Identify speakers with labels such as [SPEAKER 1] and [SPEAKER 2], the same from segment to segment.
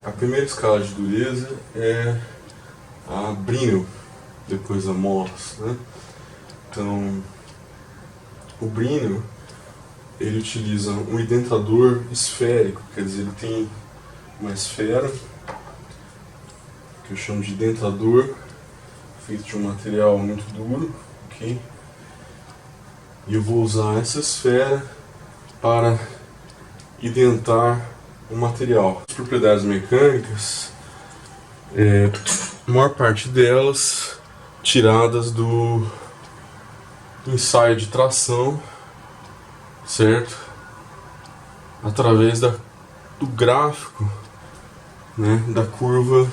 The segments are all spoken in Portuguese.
[SPEAKER 1] A primeira escala de dureza é a Brinell, depois a Mohs, né? Então, o Brinell, ele utiliza um identador esférico, quer dizer, ele tem uma esfera, que eu chamo de dentador, feito de um material muito duro, ok? E eu vou usar essa esfera para identar o material. As propriedades mecânicas, a maior parte delas tiradas do ensaio de tração, certo? Através do gráfico, né, da curva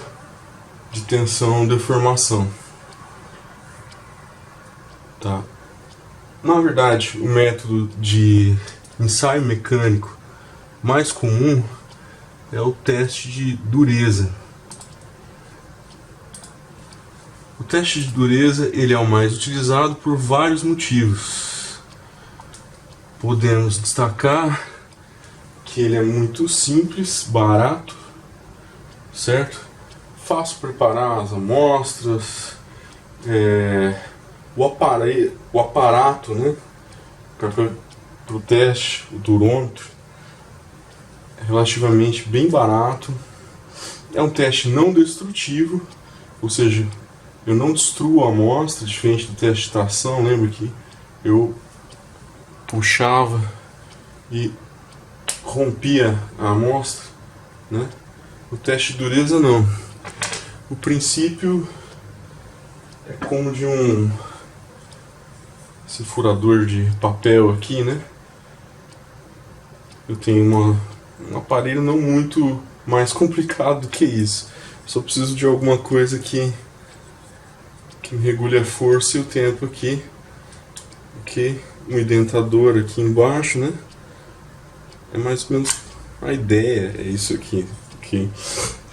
[SPEAKER 1] de tensão-deformação. Tá? Na verdade, o método de ensaio mecânico mais comum é o teste de dureza. O teste de dureza ele é o mais utilizado por vários motivos. Podemos destacar que ele é muito simples, barato, certo? Fácil preparar as amostras, o aparato, né, para o teste, o durômetro, é relativamente bem barato. É um teste não destrutivo, ou seja, eu não destruo a amostra, diferente do teste de tração. Lembra que eu puxava e rompia a amostra, né? O teste de dureza não. O princípio é como de esse furador de papel aqui, né? Eu tenho um aparelho não muito mais complicado do que isso. Só preciso de alguma coisa que me regule a força e o tempo aqui. Ok? Um identador aqui embaixo, né? É mais ou menos a ideia, é isso aqui. Ok?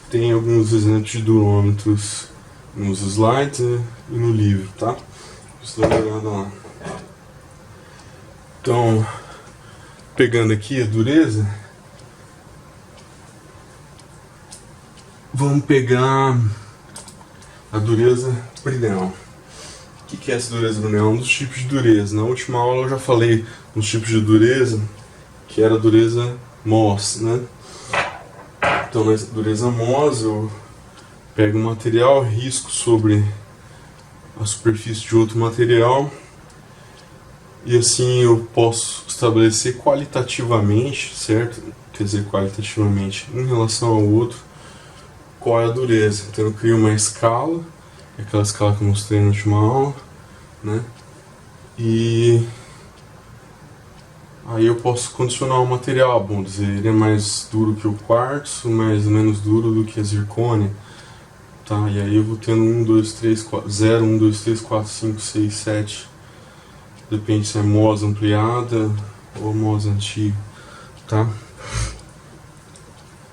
[SPEAKER 1] Tem alguns exemplos de durômetros nos slides, né, e no livro, tá? Deixa eu dar uma olhada lá. Então, pegando aqui a dureza, vamos pegar a dureza Brinell. O que é essa dureza Brinell? É um dos tipos de dureza. Na última aula eu já falei dos tipos de dureza, que era a dureza Mohs, né? Então, na dureza Mohs, eu pego um material, risco sobre a superfície de outro material, e assim eu posso estabelecer qualitativamente, certo? Quer dizer, qualitativamente em relação ao outro, qual é a dureza. Então eu crio uma escala, aquela escala que eu mostrei na última aula, né? E aí eu posso condicionar o material, bom dizer, ele é mais duro que o quartzo, mais ou menos duro do que a zircônia, tá? E aí eu vou tendo 1, 2, 3, 4, 0, 1, 2, 3, 4, 5, 6, 7, depende se é Mohs ampliada ou Mohs antiga, tá?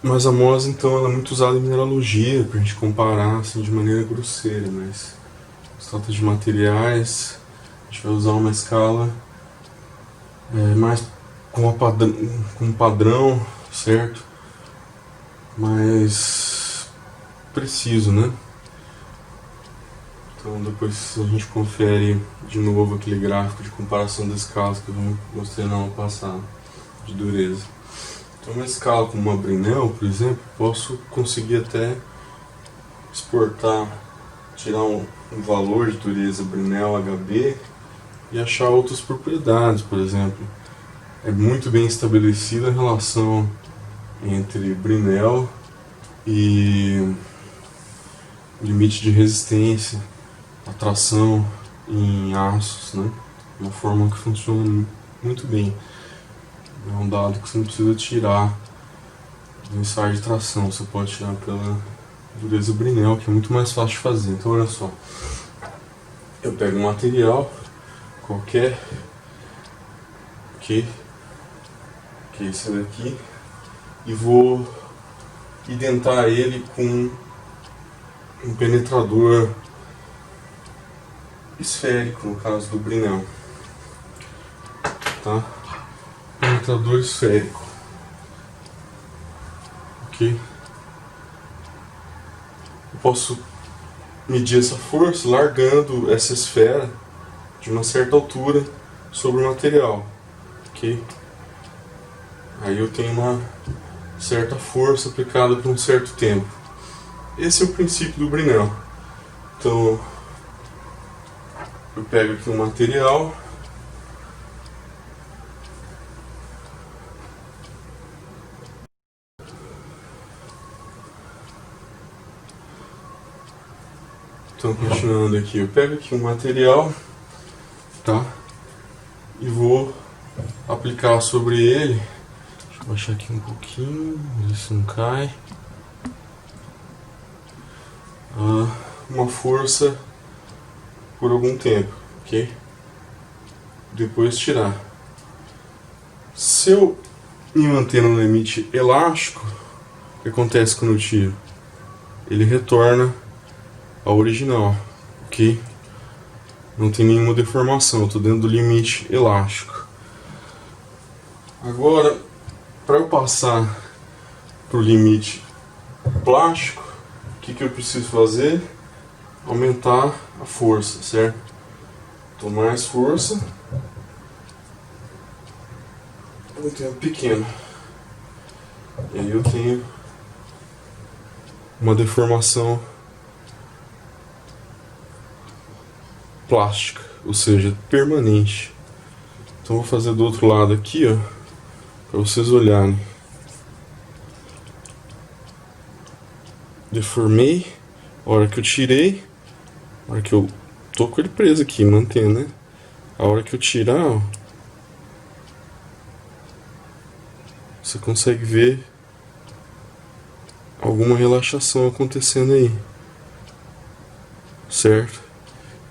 [SPEAKER 1] Mas a Mohs, então, ela é muito usada em mineralogia, pra gente comparar, assim, de maneira grosseira, mas se trata de materiais, a gente vai usar uma escala mais com um padrão, certo? Mais preciso, né? Então depois a gente confere de novo aquele gráfico de comparação das escalas que eu mostrei na aula passada, de dureza. Então uma escala como uma Brinell, por exemplo, posso conseguir até exportar, tirar um valor de dureza Brinell HB e achar outras propriedades. Por exemplo, é muito bem estabelecida a relação entre Brinell e limite de resistência, atração em aços, né? Uma forma que funciona muito bem. É um dado que você não precisa tirar do ensaio de tração, você pode tirar pela dureza Brinell, que é muito mais fácil de fazer. Então olha só, eu pego um material qualquer, que é esse daqui, e vou identar ele com um penetrador esférico, no caso do Brinell, tá? Penetrador esférico, ok? eu posso medir essa força largando essa esfera de uma certa altura sobre o material, ok? Aí eu tenho uma certa força aplicada por um certo tempo. Esse é o princípio do Brinell. Então eu pego aqui um material, então continuando aqui, eu pego aqui um material, tá? E vou aplicar sobre ele. Deixa eu baixar aqui um pouquinho, ver se não cai. Uma força por algum tempo, ok? Depois tirar. Se eu me manter no limite elástico, o que acontece quando eu tiro? Ele retorna ao original, ok? Não tem nenhuma deformação, eu estou dentro do limite elástico. Agora, para eu passar para o limite plástico, o que eu preciso fazer? Aumentar a força, certo? Então mais força, um tempo pequeno. E aí eu tenho uma deformação plástica, ou seja, permanente. Então vou fazer do outro lado aqui, ó, para vocês olharem. Deformei, a hora que eu tirei, a hora que eu tô com ele preso aqui, mantendo, né? A hora que eu tirar, ó, você consegue ver alguma relaxação acontecendo aí, certo?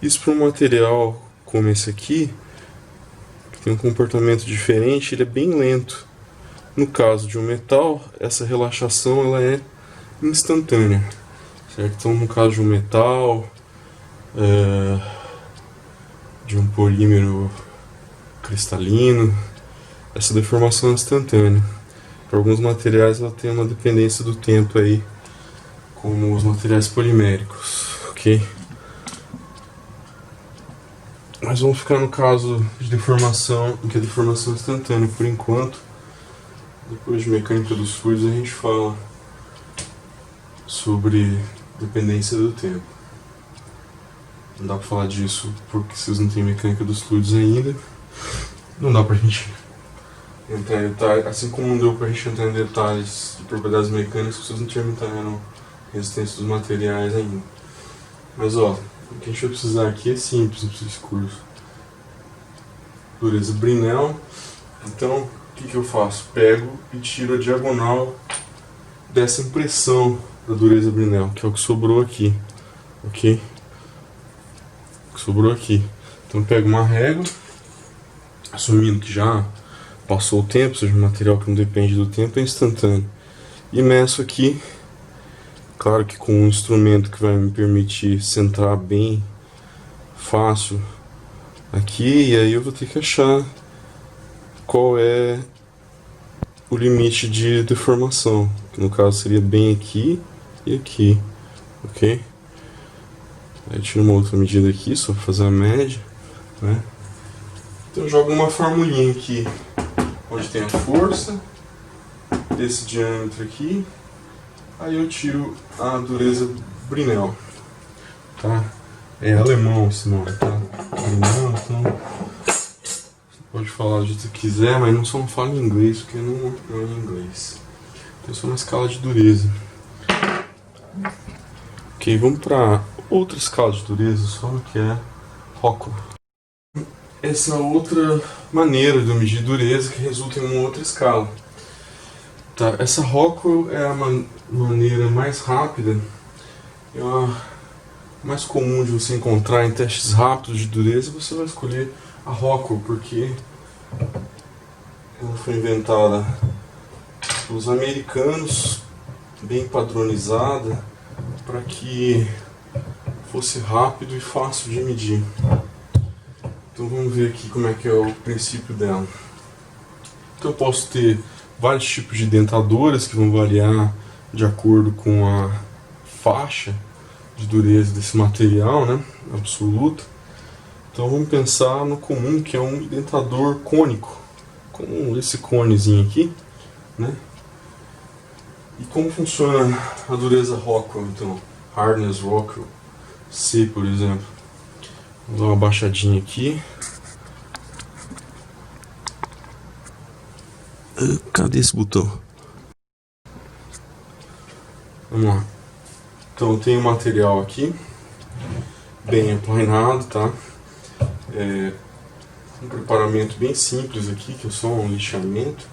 [SPEAKER 1] Isso para um material como esse aqui, que tem um comportamento diferente, ele é bem lento. No caso de um metal, essa relaxação ela é instantânea, certo? Então no caso de um metal, de um polímero cristalino, essa deformação é instantânea. Para alguns materiais ela tem uma dependência do tempo aí, como os materiais poliméricos, ok? Mas vamos ficar no caso de deformação, em que a deformação é instantânea por enquanto. Depois de mecânica dos fluidos a gente fala sobre dependência do tempo. Não dá pra falar disso porque vocês não têm mecânica dos fluidos ainda. Não dá pra gente entrar em detalhes, assim como não deu pra gente entrar em detalhes de propriedades mecânicas, vocês não terminaram a resistência dos materiais ainda. Mas ó, o que a gente vai precisar aqui é simples nesse curso. Dureza Brinell. Então, o que eu faço? Pego e tiro a diagonal dessa impressão da dureza Brinell, que é o que sobrou aqui, ok? O que sobrou aqui. Então eu pego uma régua, assumindo que já passou o tempo, seja um material que não depende do tempo, é instantâneo. E meço aqui, claro que com um instrumento que vai me permitir centrar bem fácil aqui, e aí eu vou ter que achar qual é o limite de deformação, que no caso seria bem aqui e aqui, ok? Aí tiro uma outra medida aqui, só para fazer a média, né? Então eu jogo uma formulinha aqui, onde tem a força desse diâmetro aqui, aí eu tiro a dureza Brinell, tá? É alemão esse nome, tá? Brinell, então você pode falar do jeito que quiser, mas não só fala em inglês, porque não é em inglês. Então isso é uma escala de dureza. Ok, vamos para outra escala de dureza, só que é Rockwell. Essa outra maneira de medir dureza que resulta em uma outra escala. Tá, essa Rockwell é a maneira mais rápida, é a mais comum de você encontrar em testes rápidos de dureza. Você vai escolher a Rockwell porque ela foi inventada pelos americanos, bem padronizada, para que fosse rápido e fácil de medir. Então vamos ver aqui como é que é o princípio dela. Então eu posso ter vários tipos de dentadoras que vão variar de acordo com a faixa de dureza desse material, né, absoluta. Então vamos pensar no comum, que é um dentador cônico, como esse conezinho aqui, né? E como funciona a dureza Rockwell, então? Hardness Rockwell C, por exemplo. Vou dar uma baixadinha aqui. Cadê esse botão? Vamos lá. Então eu tenho material aqui, bem aplanado, tá? Um preparamento bem simples aqui, que é só um lixamento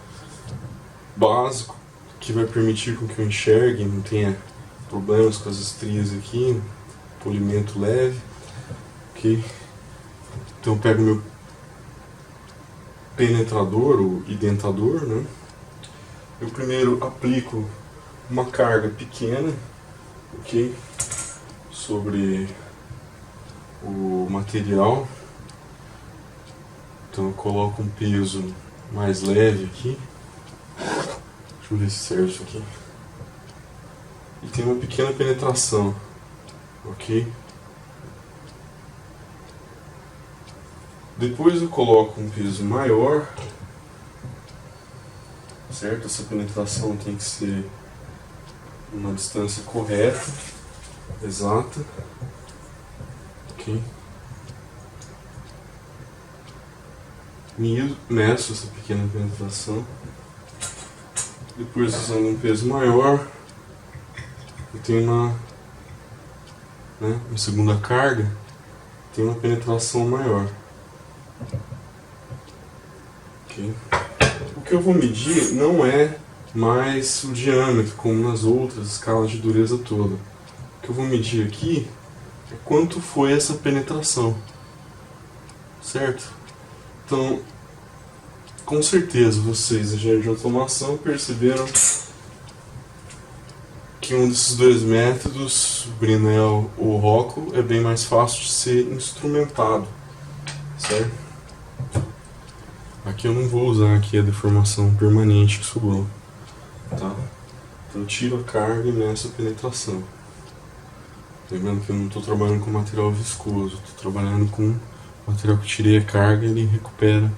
[SPEAKER 1] básico, que vai permitir com que eu enxergue, não tenha problemas com as estrias aqui, polimento leve, ok? Então eu pego meu penetrador ou identador, né? Eu primeiro aplico uma carga pequena, ok? Sobre o material. Então eu coloco um peso mais leve aqui. Deixa eu ver se serve isso aqui. E tem uma pequena penetração, ok? Depois eu coloco um peso maior, certo? Essa penetração tem que ser uma distância correta, exata, ok? Meço essa pequena penetração. Depois, usando um peso maior, eu tenho uma segunda carga, tem uma penetração maior. Okay. O que eu vou medir não é mais o diâmetro, como nas outras escalas de dureza toda. O que eu vou medir aqui é quanto foi essa penetração, certo? Então, com certeza vocês, engenheiros de automação, perceberam que um desses dois métodos, o Brinell ou o Rockwell, é bem mais fácil de ser instrumentado, certo? Aqui eu não vou usar aqui a deformação permanente que sobrou, tá? Então eu tiro a carga e meço a penetração. Lembrando que eu não estou trabalhando com material viscoso, estou trabalhando com material que tirei a carga e ele recupera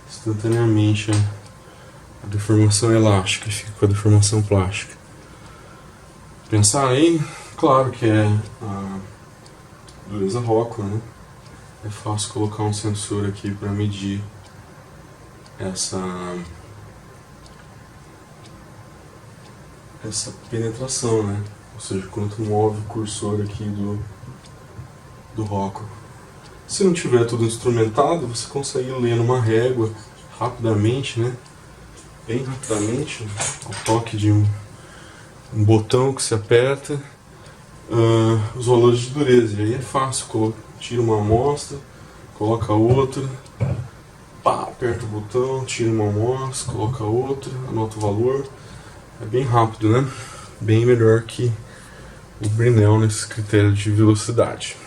[SPEAKER 1] instantaneamente a deformação elástica e fica com a deformação plástica. Pensar aí, claro que é a dureza Rockwell, né? É fácil colocar um sensor aqui para medir essa penetração, né? Ou seja, quanto move o cursor aqui do Rockwell. Se não tiver tudo instrumentado, você consegue ler numa régua rapidamente, né? Bem rapidamente, ao toque de um botão que se aperta, os valores de dureza. E aí é fácil, tira uma amostra, coloca outra, pá, aperta o botão, tira uma amostra, coloca outra, anota o valor. É bem rápido, né? Bem melhor que o Brinell nesse critério de velocidade.